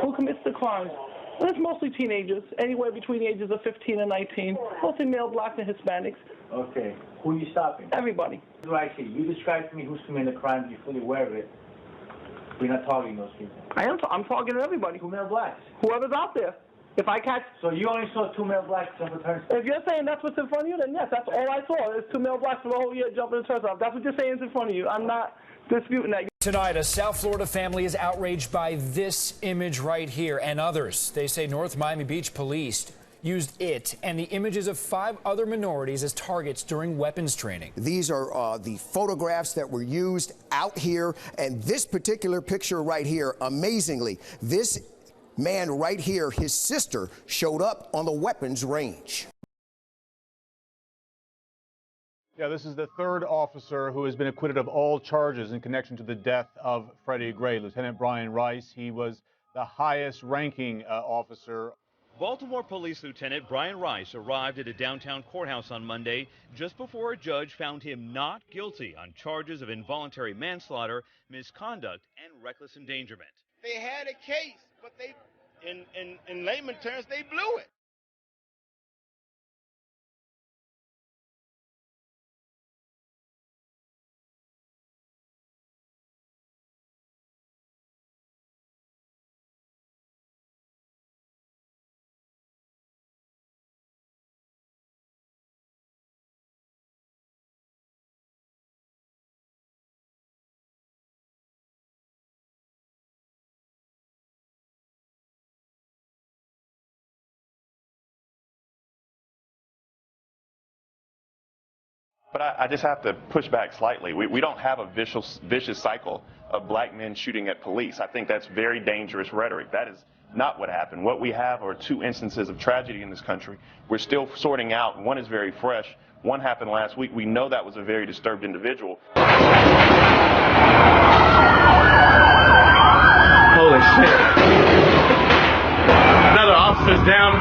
who commits the crimes. And it's mostly teenagers, anywhere between the ages of 15 and 19, mostly male, blacks, and Hispanics. Okay. Who are you stopping? Everybody. Right here. You describe to me who's committing the crime. You're fully aware of it. We're not targeting those people. I'm targeting everybody. Two male blacks. Whoever's out there. If I catch... So you only saw two male blacks jump a turnstile? If you're saying that's what's in front of you, then yes, that's all I saw. There's two male blacks for the whole year jumping the turnstile. That's what you're saying is in front of you. I'm not disputing that. Tonight, a South Florida family is outraged by this image right here and others. They say North Miami Beach police used it and the images of 5 other minorities as targets during weapons training. These are the photographs that were used out here, and this particular picture right here, amazingly, this man right here, his sister, showed up on the weapons range. Yeah, this is the 3rd officer who has been acquitted of all charges in connection to the death of Freddie Gray. Lieutenant Brian Rice, he was the highest ranking officer. Baltimore Police Lieutenant Brian Rice arrived at a downtown courthouse on Monday just before a judge found him not guilty on charges of involuntary manslaughter, misconduct, and reckless endangerment. They had a case, but they, in layman terms, they blew it. But I just have to push back slightly. We don't have a vicious cycle of black men shooting at police. I think that's very dangerous rhetoric. That is not what happened. What we have are 2 instances of tragedy in this country. We're still sorting out. One is very fresh. One happened last week. We know that was a very disturbed individual. Holy shit. Another officer's down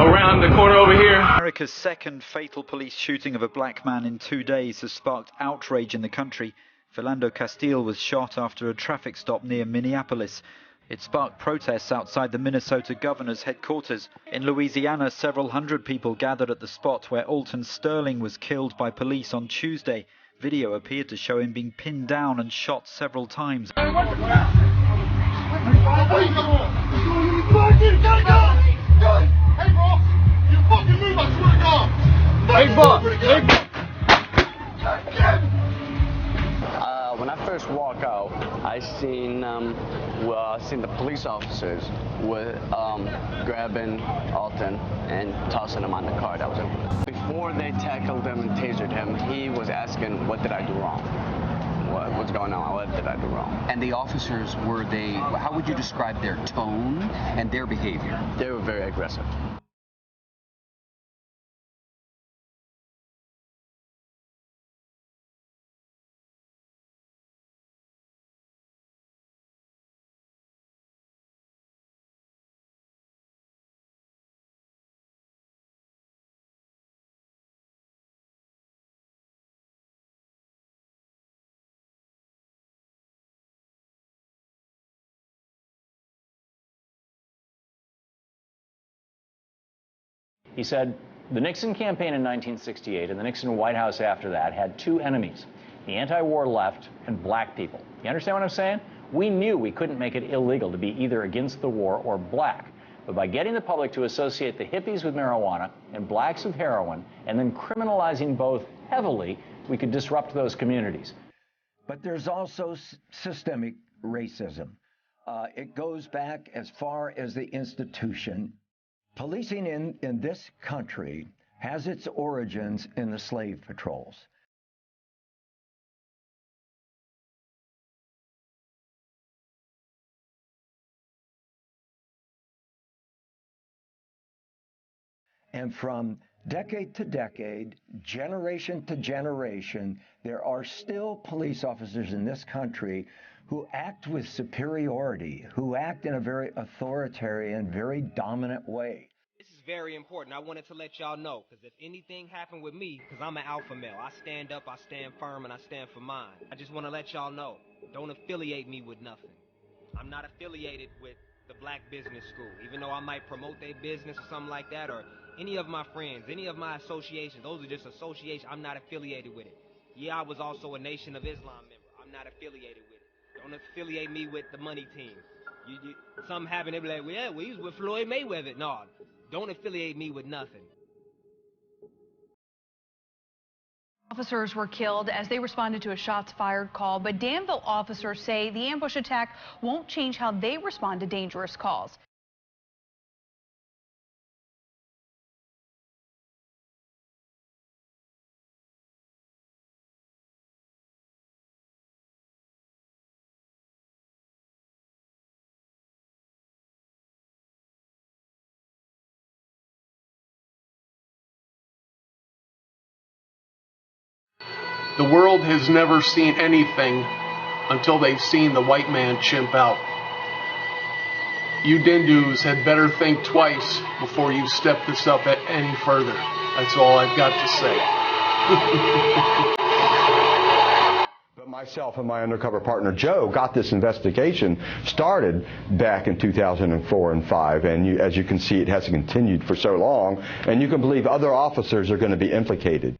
around the corner over here. America's 2nd fatal police shooting of a black man in 2 days has sparked outrage in the country. Philando Castile was shot after a traffic stop near Minneapolis. It sparked protests outside the Minnesota governor's headquarters. In Louisiana, several hundred people gathered at the spot where Alton Sterling was killed by police on Tuesday. Video appeared to show him being pinned down and shot several times. When I first walk out, I seen the police officers grabbing Alton and tossing him on the car that was open. Before they tackled him and tasered him, he was asking, "What did I do wrong? What's going on? What did I do wrong?" And the officers, how would you describe their tone and their behavior? They were very aggressive. He said the Nixon campaign in 1968 and the Nixon White House after that had 2 enemies, the anti-war left and black people. You understand what I'm saying? We knew we couldn't make it illegal to be either against the war or black. But by getting the public to associate the hippies with marijuana and blacks with heroin and then criminalizing both heavily, we could disrupt those communities. But there's also systemic racism. It goes back as far as the institution. Policing in this country has its origins in the slave patrols. And from decade to decade, generation to generation, there are still police officers in this country who act with superiority, who act in a very authoritarian, very dominant way. This is very important. I wanted to let y'all know, because if anything happened with me, because I'm an alpha male, I stand up, I stand firm, and I stand for mine. I just want to let y'all know, don't affiliate me with nothing. I'm not affiliated with the Black Business School. Even though I might promote their business or something like that, or any of my friends, any of my associations, those are just associations. I'm not affiliated with it. Yeah, I was also a Nation of Islam member. I'm not affiliated with it. Don't affiliate me with the money team. Some happen, they be like, well, yeah, we was with Floyd Mayweather. No, don't affiliate me with nothing. Officers were killed as they responded to a shots fired call, but Danville officers say the ambush attack won't change how they respond to dangerous calls. The world has never seen anything until they've seen the white man chimp out. You Dindus had better think twice before you step this up any further. That's all I've got to say. But myself and my undercover partner Joe got this investigation started back in 2004 and 5, and as you can see, it hasn't continued for so long, and you can believe other officers are going to be implicated.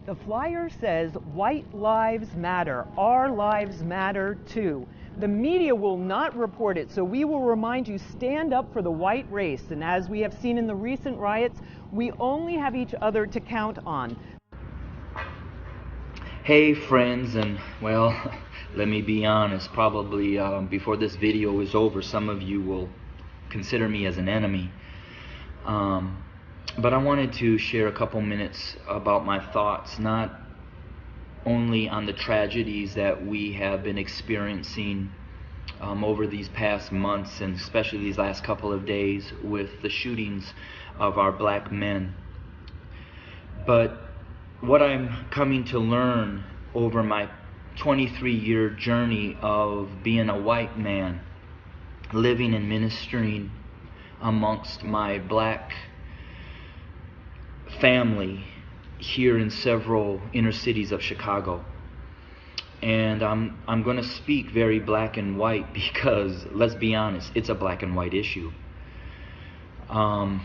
The flyer says, "White lives matter. Our lives matter too." The media will not report it, so we will remind you, stand up for the white race. And as we have seen in the recent riots, we only have each other to count on. Hey friends, and well, let me be honest, probably before this video is over, some of you will consider me as an enemy. But I wanted to share a couple minutes about my thoughts, not only on the tragedies that we have been experiencing over these past months, and especially these last couple of days with the shootings of our black men, but what I'm coming to learn over my 23-year journey of being a white man, living and ministering amongst my black family here in several inner cities of Chicago. And I'm going to speak very black and white because, let's be honest, it's a black and white issue. I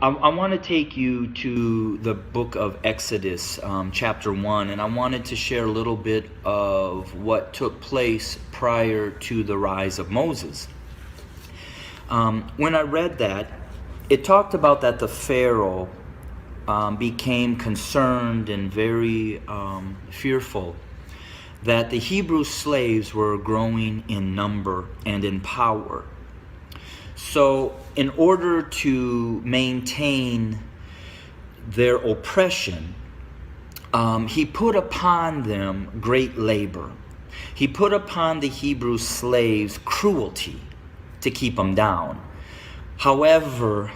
want to take you to the book of Exodus, chapter 1, and I wanted to share a little bit of what took place prior to the rise of Moses. When I read that, it talked about that the Pharaoh became concerned and very fearful that the Hebrew slaves were growing in number and in power. So in order to maintain their oppression, he put upon them great labor. He put upon the Hebrew slaves cruelty to keep them down. However,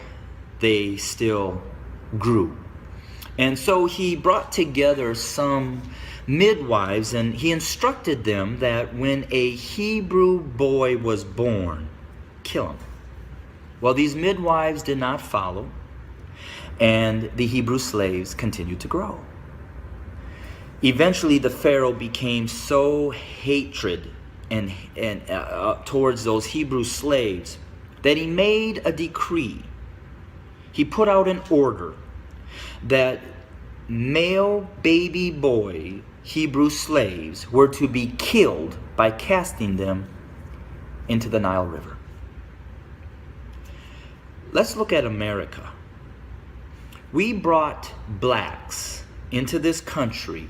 they still grew. And so he brought together some midwives, and he instructed them that when a Hebrew boy was born, kill him. Well, these midwives did not follow, and the Hebrew slaves continued to grow. Eventually, the Pharaoh became so hatred and towards those Hebrew slaves that he made a decree. He put out an order that male baby boy Hebrew slaves were to be killed by casting them into the Nile River. Let's look at America. We brought blacks into this country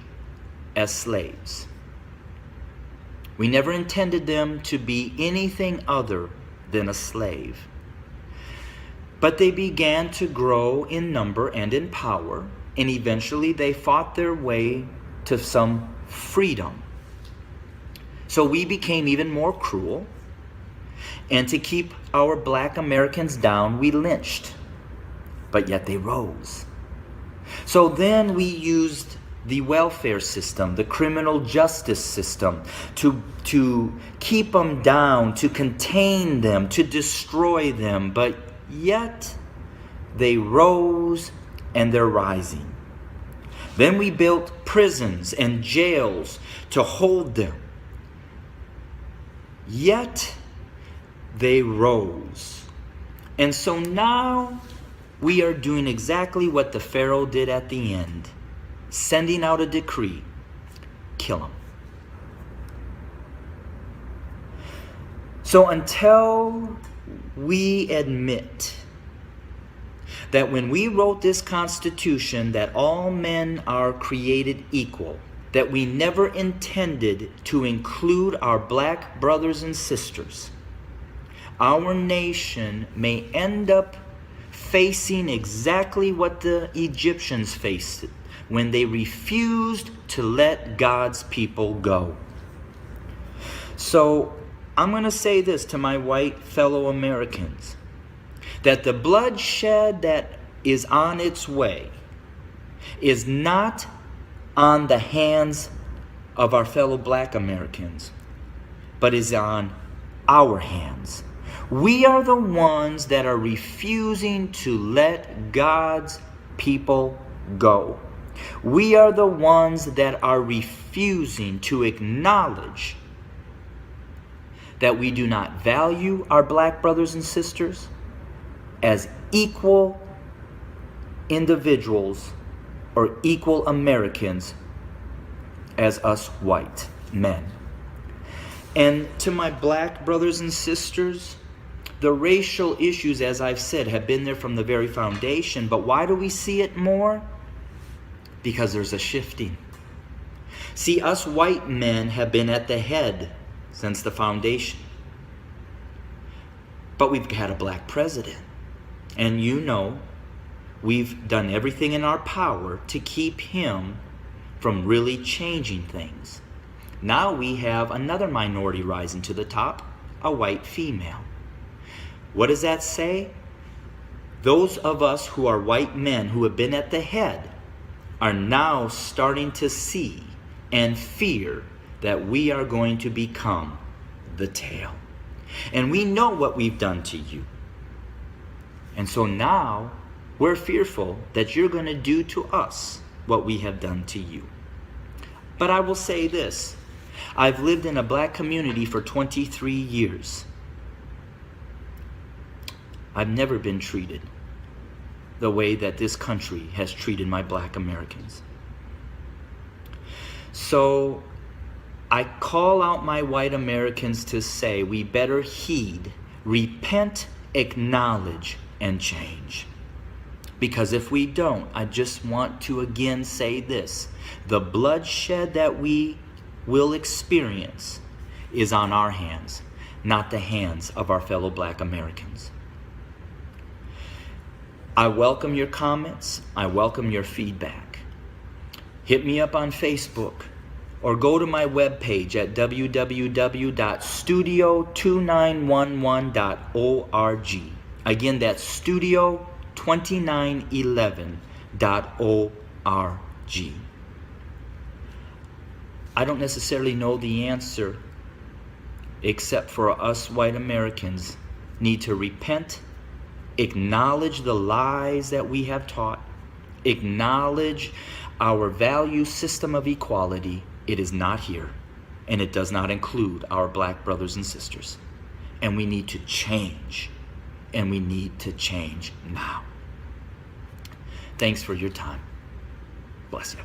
as slaves. We never intended them to be anything other than a slave. But they began to grow in number and in power, and eventually they fought their way to some freedom. So we became even more cruel, and to keep our black Americans down, we lynched. But yet they rose. So then we used the welfare system, the criminal justice system, to keep them down, to contain them, to destroy them. But yet they rose and they're rising. Then we built prisons and jails to hold them, yet they rose. And so now we are doing exactly what the Pharaoh did at the end, sending out a decree, kill them. So until we admit that when we wrote this Constitution that all men are created equal, that we never intended to include our black brothers and sisters, our nation may end up facing exactly what the Egyptians faced when they refused to let God's people go. So I'm going to say this to my white fellow Americans, that the bloodshed that is on its way is not on the hands of our fellow black Americans, but is on our hands. We are the ones that are refusing to let God's people go. We are the ones that are refusing to acknowledge that we do not value our black brothers and sisters as equal individuals or equal Americans as us white men. And to my black brothers and sisters, the racial issues, as I've said, have been there from the very foundation. But why do we see it more? Because there's a shifting. See, us white men have been at the head since the foundation. But we've had a black president. And you know, we've done everything in our power to keep him from really changing things. Now we have another minority rising to the top, a white female. What does that say? Those of us who are white men who have been at the head are now starting to see and fear that we are going to become the tail. And we know what we've done to you. And so now we're fearful that you're going to do to us what we have done to you. But I will say this. I've lived in a black community for 23 years. I've never been treated the way that this country has treated my black Americans. So I call out my white Americans to say we better heed, repent, acknowledge, and change. Because if we don't, I just want to again say this. The bloodshed that we will experience is on our hands, not the hands of our fellow black Americans. I welcome your comments. I welcome your feedback. Hit me up on Facebook or go to my webpage at www.studio2911.org. Again, that's studio2911.org. I don't necessarily know the answer, except for us white Americans need to repent, acknowledge the lies that we have taught, acknowledge our value system of equality. It is not here, and it does not include our black brothers and sisters. And we need to change, and we need to change now. Thanks for your time. Bless you.